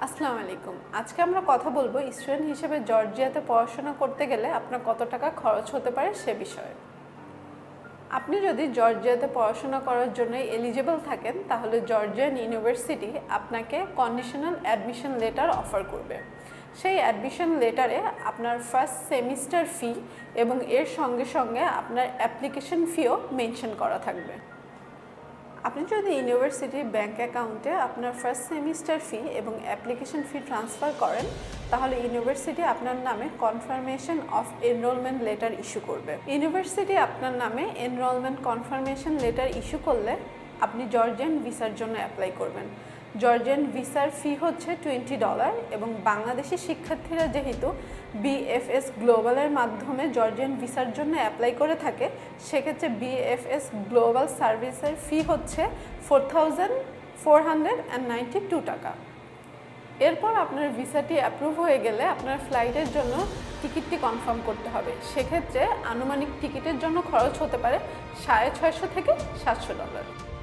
আসসালামু আলাইকুম। আজকে আমরা কথা বলবো স্টুডেন্ট হিসেবে জর্জিয়াতে পড়াশোনা করতে গেলে আপনার কত টাকা খরচ হতে পারে সে বিষয়ে। আপনি যদি জর্জিয়াতে পড়াশোনা করার জন্য এলিজিবল থাকেন তাহলে জর্জিয়ান ইউনিভার্সিটি আপনাকে কন্ডিশনাল অ্যাডমিশন লেটার অফার করবে। সেই অ্যাডমিশন লেটারে আপনার ফার্স্ট সেমিস্টার ফি এবং এর সঙ্গে সঙ্গে আপনার অ্যাপ্লিকেশন ফিও মেনশন করা থাকবে। আপনি যদি ইউনিভার্সিটির ব্যাংক অ্যাকাউন্টে আপনার ফার্স্ট সেমিস্টার ফি এবং অ্যাপ্লিকেশন ফি ট্রান্সফার করেন তাহলে ইউনিভার্সিটি আপনার নামে confirmation of enrolment letter issue করবে। ইউনিভার্সিটি আপনার নামে এনরোলমেন্ট কনফার্মেশন লেটার ইস্যু করলে আপনি জর্জিয়ান ভিসার জন্য অ্যাপ্লাই করবেন। জর্জিয়ান ভিসার ফি হচ্ছে $20 এবং বাংলাদেশি শিক্ষার্থীরা যেহেতু বিএফএস গ্লোবালের মাধ্যমে জর্জিয়ান ভিসার জন্য অ্যাপ্লাই করে থাকে সেক্ষেত্রে বিএফএস গ্লোবাল সার্ভিসের ফি হচ্ছে $4,492 টাকা। এরপর আপনার ভিসাটি অ্যাপ্রুভ হয়ে গেলে আপনার ফ্লাইটের জন্য টিকিটটি কনফার্ম করতে হবে। সেক্ষেত্রে আনুমানিক টিকিটের জন্য খরচ হতে পারে $650 থেকে $700।